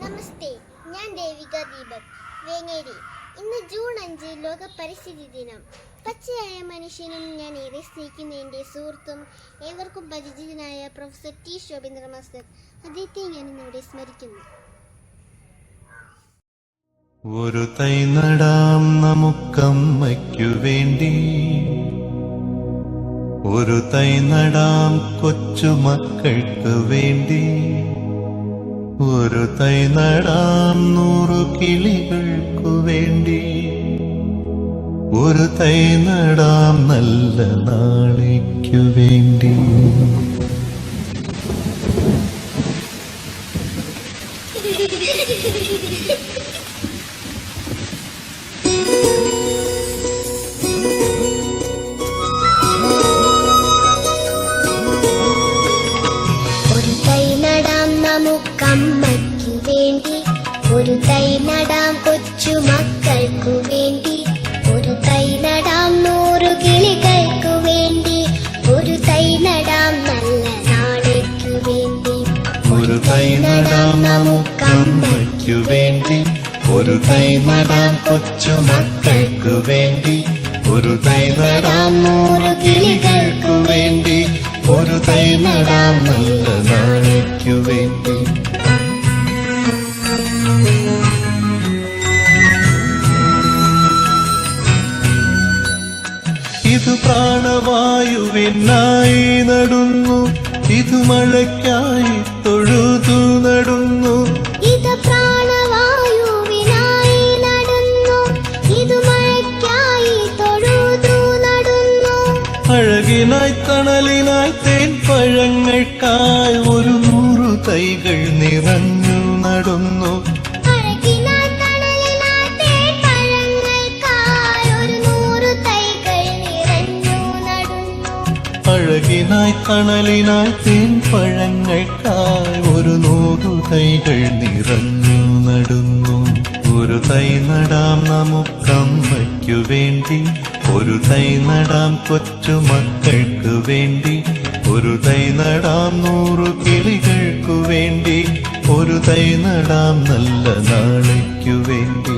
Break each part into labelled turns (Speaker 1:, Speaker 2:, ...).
Speaker 1: നമസ്തേ, ഞാൻ ദേവിക ദീപക്, വേങ്ങേരി. ഇന്ന് ജൂൺ 5 ലോക പരിസ്ഥിതി ദിനം. പച്ചയായ മനുഷ്യനും ഞാൻ ഏറെ സ്നേഹിക്കുന്ന എൻ്റെ സുഹൃത്തും ഏവർക്കും പരിചിതനായ പ്രൊഫസർ ടി ശോഭേന്ദ്ര മാസ്റ്റർ, അദ്ദേഹത്തെ ഞാൻ ഇന്നിവിടെ സ്മരിക്കുന്നു.
Speaker 2: ഒരു തൈ നടാം നമുക്കമ്മയ്ക്കു വേണ്ടി, ഒരു തൈ നടാം കൊച്ചുമക്കൾക്ക് വേണ്ടി, ഒരു തൈ നടാം 100 കിളികൾക്കു വേണ്ടി, ഒരു തൈ നടാം നല്ല നാളേക്കു വേണ്ടി.
Speaker 1: നമുക്കമ്മയ്ക്കു വേണ്ടി, ഒരു തൈ നടാം കൊച്ചുമക്കൾക്കു വേണ്ടി, ഒരു തൈ നടാം 100 കിളികൾക്കു വേണ്ടി, ഒരു തൈ നടാം നല്ല നാളേക്കു വേണ്ടി.
Speaker 2: ഒരു തൈ നടാം നമുക്കമ്മയ്ക്കു വേണ്ടി, ഒരു തൈ നടാം കൊച്ചുമക്കൾക്കു വേണ്ടി, ഒരു തൈ നടാം 100 കിളികൾക്കു വേണ്ടി, ഒരു തൈ നടാം നല്ല നാളേക്കു വേണ്ടി. ഇത് പ്രാണവായുവിനായി നടുന്നു, ഇത് മഴയ്ക്കായി തൊഴുതു നടുന്നു,
Speaker 1: ഇത് പ്രാണവായുവിനായി നടുന്നു, ഇത് മഴയ്ക്കായി തൊഴുതു നടുന്നു.
Speaker 2: അഴകിനായി തണലിനായി തേൻ പഴങ്ങൾക്കായി 100 തൈകൾ നിറഞ്ഞു നടുന്നു, അഴകിനായി തണലിനായി തേൻ പഴങ്ങൾക്കായി 100 തൈകൾ നിറഞ്ഞു നടുന്നു. ഒരു തൈ നടാം നമുക്കമ്മയ്ക്കു വേണ്ടി, ഒരു തൈ നടാം കൊച്ചുമക്കൾക്കു വേണ്ടി, ഒരു തൈ നടാം 100 കിളികൾക്കു വേണ്ടി, ഒരു തൈ നടാം നല്ല നാളേക്കു വേണ്ടി.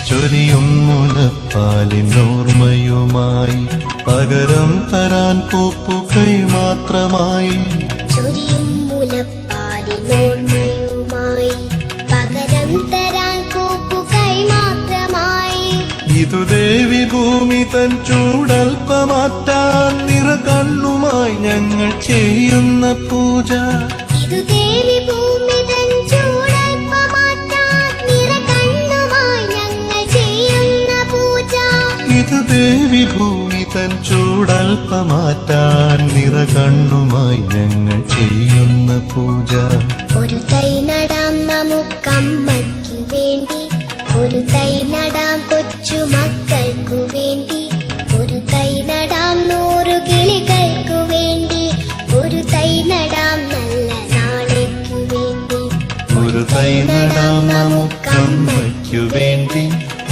Speaker 2: ചൊരിയും മുലപ്പാലിനോർമ്മയുമായി പകരം തരാൻ പൂപ്പുകൈ മാത്രമായി,
Speaker 1: ചൊരിയും മുലപ്പാലിനോർമ്മയുമായി പകരം തരാൻ പൂപ്പുകൈ മാത്രമായി.
Speaker 2: ഇതു ദേവി ഭൂമി തൻ ചൂടൽപ്പമാറ്റാൻ നിറകണ്ണുമായി ഞങ്ങൾ ചെയ്യുന്ന പൂജ,
Speaker 1: ഇതു ദേവി ഭൂമി തൻ ചൂടൽപ്പമാറ്റാൻ നിറകണ്ണുമായി ഞങ്ങൾ ചെയ്യുന്ന പൂജ,
Speaker 2: ഇത് ദേവി ഭൂമി തൻ ചൂടൽപ്പമാറ്റാൻ നിറകണ്ണുമായി ഞങ്ങൾ ചെയ്യുന്ന പൂജ.
Speaker 1: ഒരു തൈ നടാം നമുക്കമ്മയ്ക്കു വേണ്ടി, ഒരു തൈ നടാം കൊച്ചുമക്കൾക്കു വേണ്ടി, ഒരു തൈ നടാം 100 കിളികൾക്കു വേണ്ടി, ഒരു തൈ നടാം നല്ല നാളേക്കു വേണ്ടി.
Speaker 2: ഒരു തൈ നടാം നമുക്കമ്മയ്ക്കു വേണ്ടി,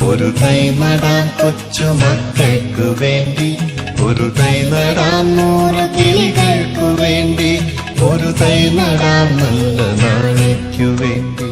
Speaker 2: ഒരു തൈ നടാം കൊച്ചുമക്കൾക്കു വേണ്ടി, ഒരു തൈ നടാം 100 കിളികൾക്കു വേണ്ടി, ഒരു തൈ നടാം നല്ല നാളേക്കു വേണ്ടി.